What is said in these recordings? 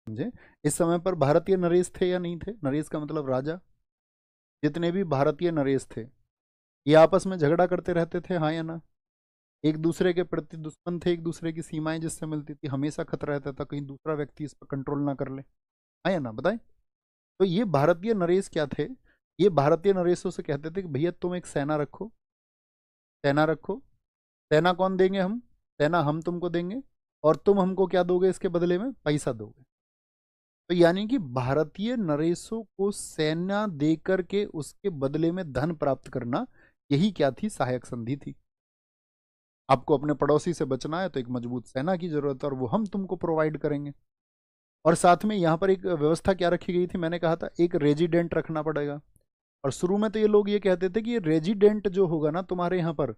समझे? इस समय पर भारतीय नरेश थे या नहीं थे? नरेश का मतलब राजा। जितने भी भारतीय नरेश थे ये आपस में झगड़ा करते रहते थे, हाँ या ना? एक दूसरे के प्रति दुश्मन थे, एक दूसरे की सीमाएं जिससे मिलती थी, हमेशा खतरा रहता था कहीं दूसरा व्यक्ति इस पर कंट्रोल ना कर ले, हाँ या ना? बताएं। तो ये भारतीय नरेश क्या थे? ये भारतीय नरेशों से कहते थे कि भैया तुम एक सेना रखो, सेना रखो। सेना कौन देंगे? हम। सेना हम तुमको देंगे और तुम हमको क्या दोगे इसके बदले में? पैसा दोगे। तो यानी कि भारतीय नरेशों को सेना दे करके उसके बदले में धन प्राप्त करना, यही क्या थी? सहायक संधि थी। आपको अपने पड़ोसी से बचना है तो एक मजबूत सेना की जरूरत है और वो हम तुमको प्रोवाइड करेंगे। और साथ में यहाँ पर एक व्यवस्था क्या रखी गई थी? मैंने कहा था एक रेजिडेंट रखना पड़ेगा। और शुरू में तो ये लोग ये कहते थे कि ये रेजिडेंट जो होगा ना तुम्हारे यहाँ पर,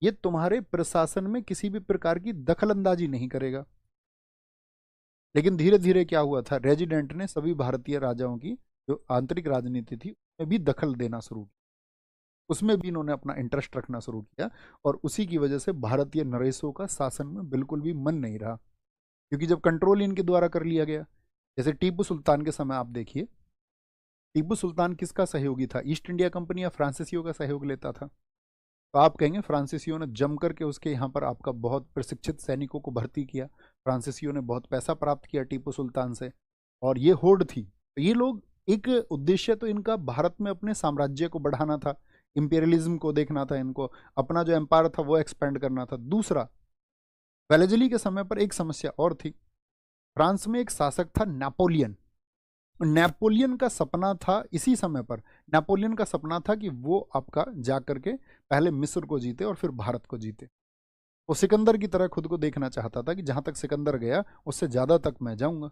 ये तुम्हारे प्रशासन में किसी भी प्रकार की दखल अंदाजी नहीं करेगा। लेकिन धीरे धीरे क्या हुआ था? रेजिडेंट ने सभी भारतीय राजाओं की जो आंतरिक राजनीति थी उसमें भी दखल देना शुरू किया, उसमें भी इन्होंने अपना इंटरेस्ट रखना शुरू किया। और उसी की वजह से भारतीय नरेशों का शासन में बिल्कुल भी मन नहीं रहा, क्योंकि जब कंट्रोल इनके द्वारा कर लिया गया। जैसे टीपू सुल्तान के समय आप देखिए, टीपू सुल्तान किसका सहयोगी था? ईस्ट इंडिया कंपनी या फ्रांसीसियों का सहयोग लेता था? तो आप कहेंगे फ्रांसीसियों ने जम करके उसके यहाँ पर आपका बहुत प्रशिक्षित सैनिकों को भर्ती किया, फ्रांसीसियों ने बहुत पैसा प्राप्त किया टीपू सुल्तान से, और ये होड़ थी। तो ये लोग, एक उद्देश्य तो इनका भारत में अपने साम्राज्य को बढ़ाना था, इंपीरियलिज्म को देखना था इनको, अपना जो एम्पायर था वो एक्सपेंड करना था। दूसरा, वेलेजली के समय पर एक समस्या और थी। फ्रांस में एक शासक था नेपोलियन। नेपोलियन का सपना था इसी समय पर, नेपोलियन का सपना था कि वो आपका जा करके पहले मिस्र को जीते और फिर भारत को जीते। वो सिकंदर की तरह खुद को देखना चाहता था कि जहां तक सिकंदर गया उससे ज्यादा तक मैं जाऊंगा।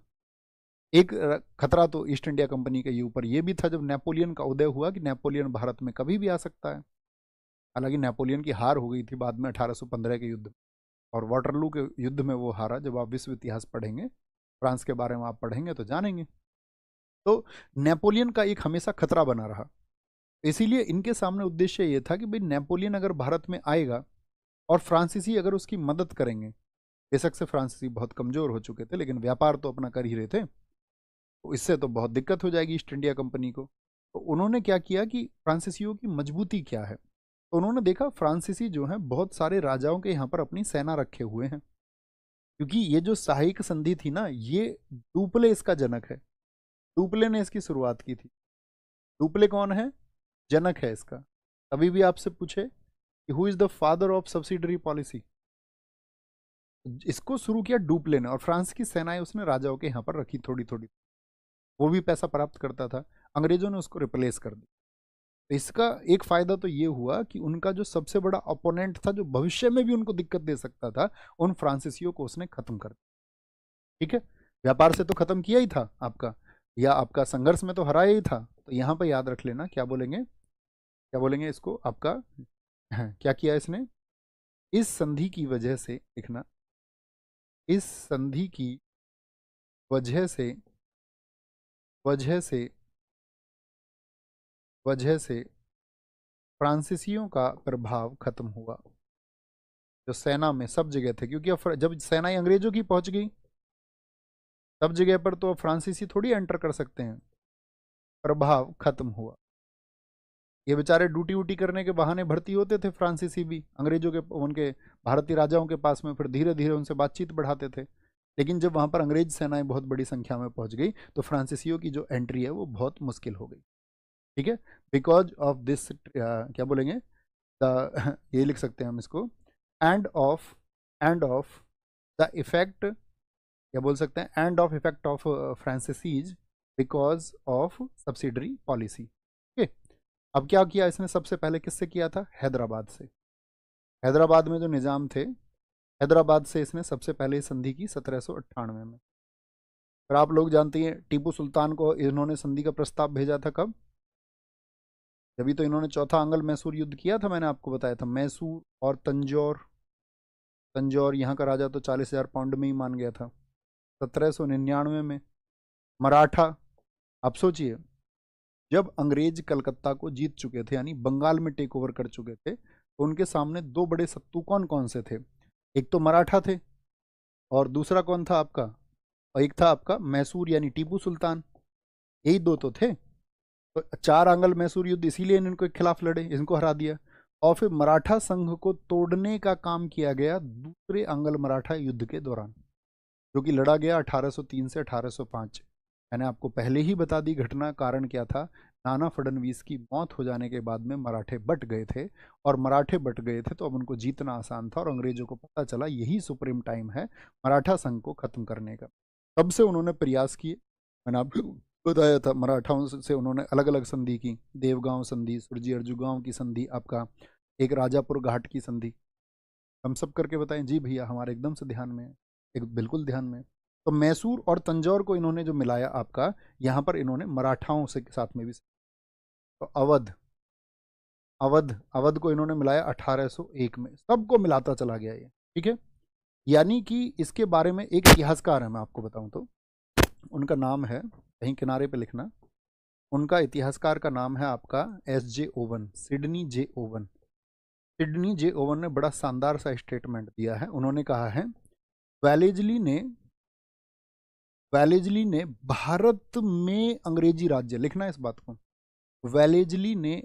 एक खतरा तो ईस्ट इंडिया कंपनी के ऊपर ये भी था जब नेपोलियन का उदय हुआ कि नेपोलियन भारत में कभी भी आ सकता है। हालांकि नेपोलियन की हार हो गई थी बाद में 1815 के युद्ध में, और वाटरलू के युद्ध में वो हारा। जब आप विश्व इतिहास पढ़ेंगे, फ्रांस के बारे में आप पढ़ेंगे तो जानेंगे। तो नेपोलियन का एक हमेशा खतरा बना रहा। इसीलिए इनके सामने उद्देश्य ये था कि भाई नेपोलियन अगर भारत में आएगा और फ्रांसीसी अगर उसकी मदद करेंगे, बेशक से फ्रांसीसी बहुत कमजोर हो चुके थे लेकिन व्यापार तो अपना कर ही रहे थे, तो इससे तो बहुत दिक्कत हो जाएगी ईस्ट इंडिया कंपनी को। तो उन्होंने क्या किया कि फ्रांसीसियों की मजबूती क्या है, तो उन्होंने देखा फ्रांसीसी जो है बहुत सारे राजाओं के यहाँ पर अपनी सेना रखे हुए हैं। क्योंकि ये जो सहायक संधि थी ना, ये डुप्ले इसका जनक है। डुप्ले ने इसकी शुरुआत की थी। डुप्ले कौन है? जनक है इसका। अभी भी आपसे पूछे कि who is the father of subsidiary policy, इसको शुरू किया डुप्ले ने, और फ्रांस की सेनाएं उसने राजाओं के यहाँ पर रखी थोड़ी थोड़ी। वो भी पैसा प्राप्त करता था, अंग्रेजों ने उसको रिप्लेस कर दिया। तो इसका एक फायदा तो ये हुआ कि उनका जो सबसे बड़ा अपोनेंट था, जो भविष्य में भी उनको दिक्कत दे सकता था, उन फ्रांसीसियों को उसने खत्म कर दिया। ठीक है, व्यापार से तो खत्म किया ही था आपका, या आपका संघर्ष में तो हराया ही था। तो यहाँ पर याद रख लेना, क्या बोलेंगे, क्या बोलेंगे इसको आपका, क्या किया इसने? इस संधि की वजह से, लिखना, इस संधि की वजह से, वजह से, वजह से फ्रांसीसियों का प्रभाव खत्म हुआ जो सेना में सब जगह थे। क्योंकि अब जब सेनाएं अंग्रेजों की पहुंच गई सब जगह पर, तो अब फ्रांसीसी थोड़ी एंटर कर सकते हैं। प्रभाव खत्म हुआ। ये बेचारे ड्यूटी व्यूटी करने के बहाने भर्ती होते थे फ्रांसीसी भी अंग्रेजों के, उनके भारतीय राजाओं के पास में, फिर धीरे धीरे उनसे बातचीत बढ़ाते थे। लेकिन जब वहां पर अंग्रेज सेनाएं बहुत बड़ी संख्या में पहुंच गई तो फ्रांसीसियों की जो एंट्री है वो बहुत मुश्किल हो गई। ठीक है, बिकॉज ऑफ दिस, क्या बोलेंगे, द ये लिख सकते हैं हम इसको, एंड ऑफ द इफेक्ट, क्या बोल सकते हैं, and of effect of franchises because of subsidiary policy. ठीक है, अब क्या किया इसने? सबसे पहले किससे किया था? हैदराबाद से। हैदराबाद में जो निज़ाम थे, हैदराबाद से इसने सबसे पहले संधि की 1798 में। फिर आप लोग जानते हैं टीपू सुल्तान को इन्होंने संधि का प्रस्ताव भेजा था कब? जभी तो इन्होंने चौथा अंगल मैसूर युद्ध किया था, मैंने आपको बताया था, मैसूर और तंजौर। तंजौर यहाँ का राजा तो 40,000 पाउंड में ही मान गया था। 1799 में मराठा। आप सोचिए, जब अंग्रेज कलकत्ता को जीत चुके थे, यानी बंगाल में टेक ओवर कर चुके थे, तो उनके सामने दो बड़े शत्रु कौन कौन से थे? एक तो मराठा थे, और दूसरा कौन था आपका? और एक था आपका मैसूर यानी टीपू सुल्तान, यही दो तो थे। तो 4 आंगल मैसूर युद्ध इसीलिए इनको खिलाफ लड़े, इनको हरा दिया। और फिर मराठा संघ को तोड़ने का काम किया गया दूसरे आंगल मराठा युद्ध के दौरान, जो कि लड़ा गया 1803 से 1805। मैंने आपको पहले ही बता दी घटना, कारण क्या था। नाना फडणवीस की मौत हो जाने के बाद में मराठे बट गए थे, और मराठे बट गए थे तो अब उनको जीतना आसान था, और अंग्रेजों को पता चला यही सुप्रीम टाइम है मराठा संघ को खत्म करने का। तब से उन्होंने प्रयास किए। मैंने आपको बताया था मराठाओं से उन्होंने अलग अलग संधि की, देवगांव संधि, सुरजी अर्जुगांव की संधि, आपका एक राजापुर घाट की संधि। हम सब करके बताएं जी भैया, हमारे एकदम से ध्यान में है, एक बिल्कुल ध्यान में। तो मैसूर और तंजौर को इन्होंने जो मिलाया आपका, यहाँ पर इन्होंने मराठाओं से साथ में भी। तो अवध, अवध को इन्होंने मिलाया 1801 में, सबको मिलाता चला गया ये, ठीक है। यानी कि इसके बारे में एक इतिहासकार है, मैं आपको बताऊं तो उनका नाम है, कहीं किनारे पे लिखना, उनका इतिहासकार का नाम है आपका S.J. ओवन, सिडनी जे ओवन। सिडनी जे ओवन ने बड़ा शानदार सा स्टेटमेंट दिया है। उन्होंने कहा है वेलेजली ने भारत में अंग्रेजी राज्य, लिखना है इस बात को, वेलेजली ने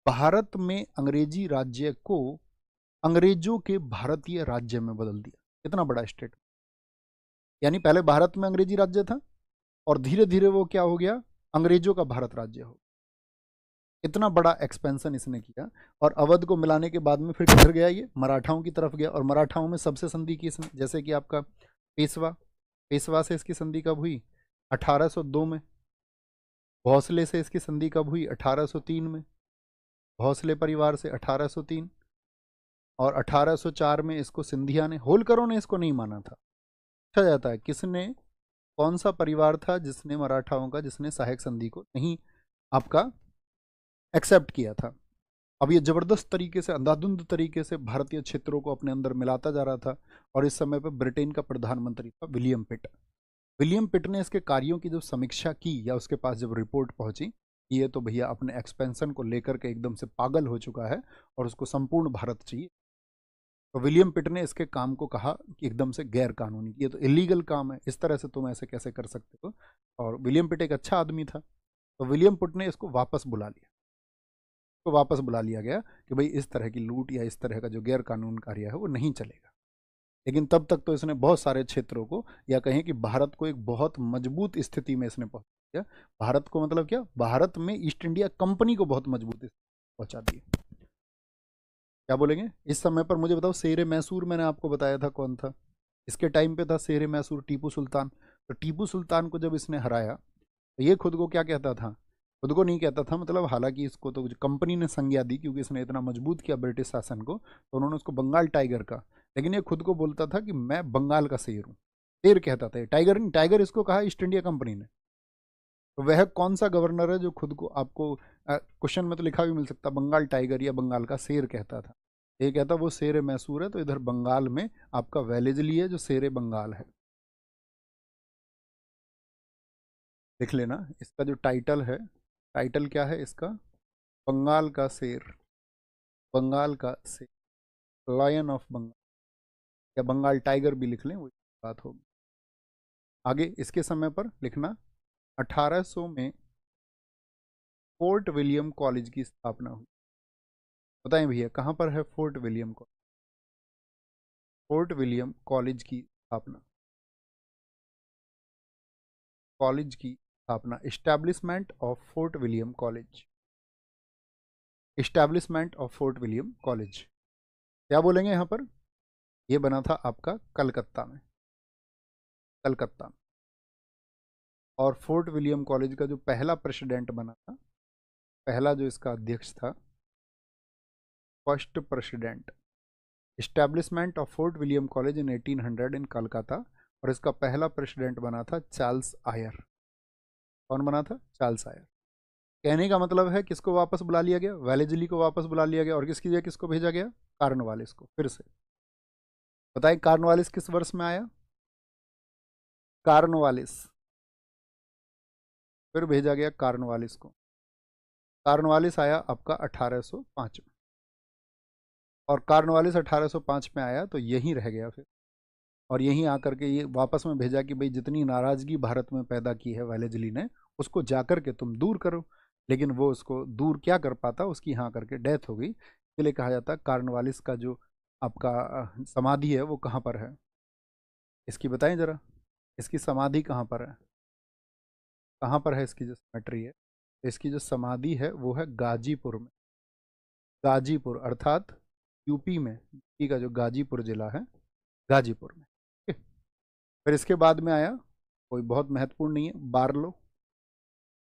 भारत में अंग्रेजी राज्य को अंग्रेजों के भारतीय राज्य में बदल दिया। इतना बड़ा स्टेट, यानी पहले भारत में अंग्रेजी राज्य था और धीरे धीरे वो क्या हो गया, अंग्रेजों का भारत राज्य हो। इतना बड़ा एक्सपेंशन इसने किया। और अवध को मिलाने के बाद में फिर किधर गया, ये मराठाओं की तरफ गया। और मराठाओं में सबसे संधि की इसने, जैसे कि आपका पेशवा से इसकी संधि कब हुई, 1802 में। भोसले से इसकी संधि कब हुई, 1803 में। भोसले परिवार से 1803। और 1804 में इसको सिंधिया ने, होलकरों ने इसको नहीं माना था। पूछा जाता है किसने, कौन सा परिवार था जिसने मराठाओं का, जिसने सहायक संधि को नहीं आपका एक्सेप्ट किया था। अब ये जबरदस्त तरीके से, अंधाधुंध तरीके से भारतीय क्षेत्रों को अपने अंदर मिलाता जा रहा था। और इस समय पर ब्रिटेन का प्रधानमंत्री था विलियम पिट। विलियम पिट ने इसके कार्यों की जब समीक्षा की, या उसके पास जब रिपोर्ट पहुंची कि ये तो भैया अपने एक्सपेंशन को लेकर के एकदम से पागल हो चुका है और उसको संपूर्ण भारत चाहिए, तो विलियम पिट ने इसके काम को कहा कि एकदम से गैर कानूनी, ये तो इलीगल काम है, इस तरह से तुम ऐसे कैसे कर सकते हो। और विलियम पिट एक अच्छा आदमी था, तो विलियम पिट ने इसको वापस बुला लिया। तो वापस बुला लिया गया कि भाई इस तरह की लूट या इस तरह का जो गैर कानून कार्य है वो नहीं चलेगा। लेकिन तब तक तो इसने बहुत सारे क्षेत्रों को, या कहें कि भारत को एक बहुत मजबूत स्थिति में इसने पहुंचा दिया। भारत को मतलब क्या, भारत में ईस्ट इंडिया कंपनी को बहुत मजबूत पहुंचा दिया। क्या बोलेंगे इस समय पर, मुझे बताओ। शेर मैसूर मैंने आपको बताया था कौन था, इसके टाइम पे था शेर मैसूर टीपू सुल्तान। तो टीपू सुल्तान को जब इसने हराया तो ये खुद को क्या कहता था, खुद को नहीं कहता था, मतलब हालांकि इसको तो कंपनी ने संज्ञा दी क्योंकि इसने इतना मजबूत किया ब्रिटिश शासन को, तो उन्होंने उसको बंगाल टाइगर का, लेकिन ये खुद को बोलता था कि मैं बंगाल का शेर हूँ। शेर कहता था, टाइगर नहीं, टाइगर इसको कहा ईस्ट इंडिया कंपनी ने। तो वह कौन सा गवर्नर है जो खुद को, आपको क्वेश्चन में तो लिखा भी मिल सकता, बंगाल टाइगर या बंगाल का शेर कहता था। ये कहता वो शेर मैसूर है, तो इधर बंगाल में आपका वेलेजली है जो शेर बंगाल है। लिख लेना इसका जो टाइटल है, टाइटल क्या है इसका, बंगाल का शेर, बंगाल का शेर, लायन ऑफ बंगाल, या बंगाल टाइगर भी लिख लें, वही बात होगी। आगे इसके समय पर लिखना 1800 में फोर्ट विलियम कॉलेज की स्थापना हुई। बताएं भैया कहाँ पर है fort William college, fort William college की स्थापना, कॉलेज की स्थापना, establishment of fort William college, establishment of fort William college. क्या बोलेंगे यहाँ पर, ये बना था आपका कलकत्ता में, कलकत्ता में। और फोर्ट विलियम कॉलेज का जो पहला प्रेसिडेंट बना था, पहला जो इसका अध्यक्ष था, first president, establishment of fort William college in 1800 इन कलकत्ता। और इसका पहला प्रेसिडेंट बना था चार्ल्स आयर। कौन बना था, चार्ल्स आयर। कहने का मतलब है किसको वापस बुला लिया गया, वेलेजली को वापस बुला लिया गया, और किसकी जगह किसको भेजा गया, कार्नवालिस को। फिर से बताइए कार्नवालिस किस वर्ष में आया, कार्नवालिस, फिर भेजा गया कार्नवालिस को। कार्नवालिस आया आपका 1805 में, और कार्नवालिस 1805 में आया तो यहीं रह गया फिर। और यहीं आकर के ये वापस में भेजा कि भाई जितनी नाराज़गी भारत में पैदा की है वेलेजली ने, उसको जाकर के तुम दूर करो। लेकिन वो उसको दूर क्या कर पाता, उसकी यहाँ करके डेथ हो गई। इसलिए कहा जाता है कार्नवालिस का जो आपका समाधि है वो कहाँ पर है, इसकी बताएं ज़रा, इसकी समाधि कहाँ पर है, कहाँ पर है इसकी जो सिमेट्री है। इसकी जो समाधि है वो है गाजीपुर में, गाजीपुर अर्थात यूपी में, यूपी का जो गाजीपुर जिला है, गाजीपुर में। ठीक है? फिर इसके बाद में आया, कोई बहुत महत्वपूर्ण नहीं है, बार्लो।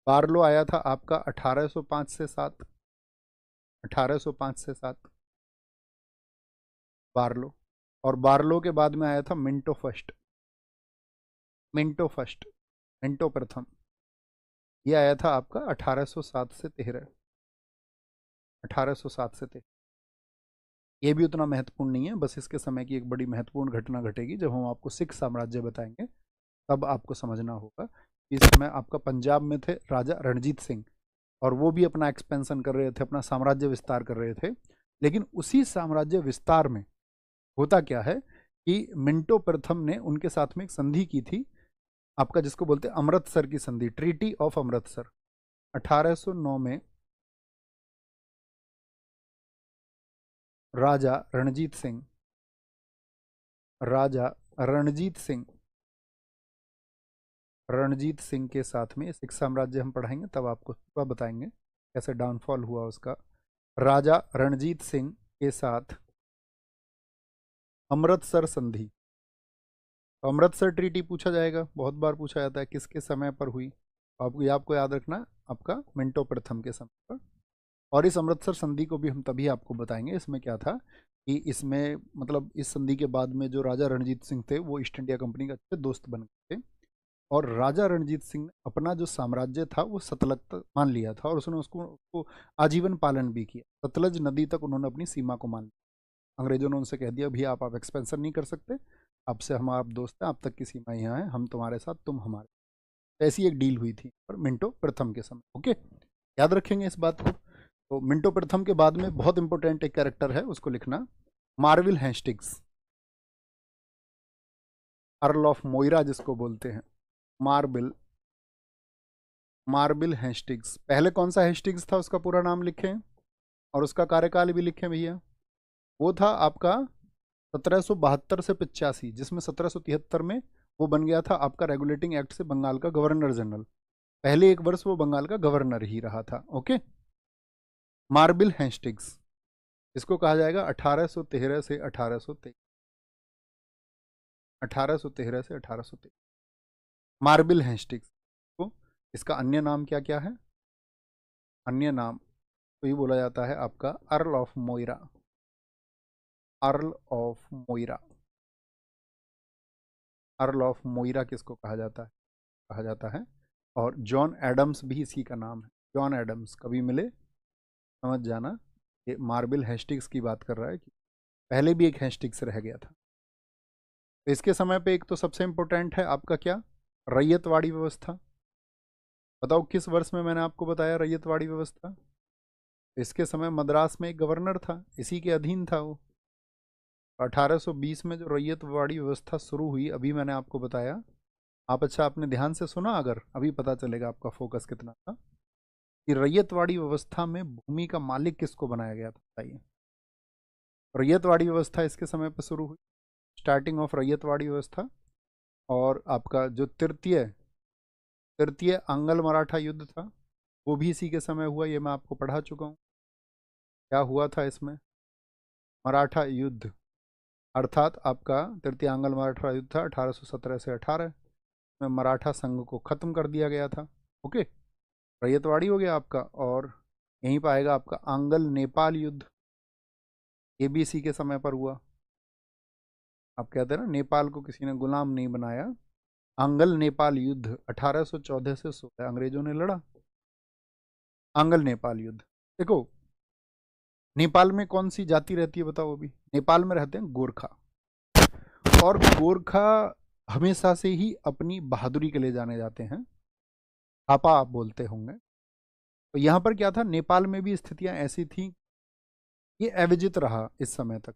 बार्लो आया था आपका 1805 से 7, 1805 से 7 बार्लो। और बार्लो के बाद में आया था Minto first, Minto first, Minto प्रथम। ये आया था आपका 1807 से 13, 1807 से 13। ये भी उतना महत्वपूर्ण नहीं है, बस इसके समय की एक बड़ी महत्वपूर्ण घटना घटेगी जब हम आपको सिख साम्राज्य बताएंगे, तब आपको समझना होगा। इस समय आपका पंजाब में थे राजा रणजीत सिंह, और वो भी अपना एक्सपेंशन कर रहे थे, अपना साम्राज्य विस्तार कर रहे थे। लेकिन उसी साम्राज्य विस्तार में होता क्या है कि मिंटो प्रथम ने उनके साथ में एक संधि की थी, आपका जिसको बोलते हैं अमृतसर की संधि, ट्रीटी ऑफ अमृतसर। 1809 में राजा रणजीत सिंह, राजा रणजीत सिंह, रणजीत सिंह के साथ में सिख साम्राज्य हम पढ़ाएंगे, तब आपको पूरा बताएंगे कैसे डाउनफॉल हुआ उसका। राजा रणजीत सिंह के साथ अमृतसर संधि, अमृतसर ट्रीटी पूछा जाएगा, बहुत बार पूछा जाता है किसके समय पर हुई, आपको याद रखना आपका मिंटो प्रथम के समय पर। और इस अमृतसर संधि को भी हम तभी आपको बताएंगे, इसमें क्या था कि इसमें मतलब इस संधि के बाद में जो राजा रणजीत सिंह थे वो ईस्ट इंडिया कंपनी के अच्छे दोस्त बन गए थे। और राजा रणजीत सिंह ने अपना जो साम्राज्य था वो सतलज तक मान लिया था, और उसने उसको आजीवन पालन भी किया, सतलज नदी तक उन्होंने अपनी सीमा को मान लिया। अंग्रेजों ने उनसे कह दिया भी आप एक्सपेंशन नहीं कर सकते, आपसे हम आप दोस्त हैं, आप तक की सीमा यहाँ है, हम तुम्हारे साथ तुम हमारे। ऐसी एक डील हुई थी और मिंटो प्रथम के समय। ओके, याद रखेंगे इस बात को। तो मिंटो प्रथम के बाद में बहुत इंपॉर्टेंट एक कैरेक्टर है, उसको लिखना, मार्विल हेस्टिंग्स, अर्ल ऑफ मोइरा जिसको बोलते हैं, मार्बिल, मार्बिल हेस्टिंग्स। पहले कौन सा हेस्टिंग्स था उसका पूरा नाम लिखें और उसका कार्यकाल भी लिखें भैया। वो था आपका 1772 से 85, जिसमें 1773 में वो बन गया था आपका रेगुलेटिंग एक्ट से बंगाल का गवर्नर जनरल। पहले एक वर्ष वो बंगाल का गवर्नर ही रहा था। ओके, मार्बिल हेस्टिंग्स, इसको कहा जाएगा 1813 से 1823, 1813 से 1823, मार्बिल हेस्टिंग्स को। इसका अन्य नाम क्या क्या है, अन्य नाम तो ये बोला जाता है आपका earl of Moira, earl of Moira, earl of Moira किसको कहा जाता है, कहा जाता है। और जॉन एडम्स भी इसी का नाम है, जॉन एडम्स, कभी मिले समझ जाना, ये मार्बिल हेस्टिंग्स की बात कर रहा है कि पहले भी एक हेस्टिंग्स रह गया था। तो इसके समय पे एक तो सबसे इंपॉर्टेंट है आपका क्या, रैयतवाड़ी व्यवस्था। बताओ किस वर्ष में मैंने आपको बताया रैयतवाड़ी व्यवस्था। इसके समय मद्रास में एक गवर्नर था, इसी के अधीन था वो। 1820 में जो रैयतवाड़ी व्यवस्था शुरू हुई, अभी मैंने आपको बताया, आप अच्छा आपने ध्यान से सुना, अगर अभी पता चलेगा आपका फोकस कितना था कि रैयतवाड़ी व्यवस्था में भूमि का मालिक किसको बनाया गया था, बताइए। रैयतवाड़ी व्यवस्था इसके समय पर शुरू हुई, स्टार्टिंग ऑफ रैयतवाड़ी व्यवस्था। और आपका जो तृतीय तृतीय आंग्ल मराठा युद्ध था वो भी इसी के समय हुआ, ये मैं आपको पढ़ा चुका हूँ। क्या हुआ था इसमें, मराठा युद्ध, अर्थात आपका तृतीय आंग्ल मराठा युद्ध था 1817 से 18 में, मराठा संघ को खत्म कर दिया गया था। ओके, रैयतवाड़ी हो गया आपका। और यहीं पर आएगा आपका आंग्ल नेपाल युद्ध, ये भी इसी के समय पर हुआ। आप कहते हैं ना नेपाल को किसी ने गुलाम नहीं बनाया, आंग्ल नेपाल युद्ध 1814 से 16 अंग्रेजों ने लड़ा, आंग्ल नेपाल युद्ध। देखो नेपाल में कौन सी जाति रहती है बताओ, अभी नेपाल में रहते हैं गोरखा, और गोरखा हमेशा से ही अपनी बहादुरी के लिए जाने जाते हैं, थापा आप बोलते होंगे। तो यहाँ पर क्या था, नेपाल में भी स्थितियां ऐसी थी, ये अविजित रहा इस समय तक,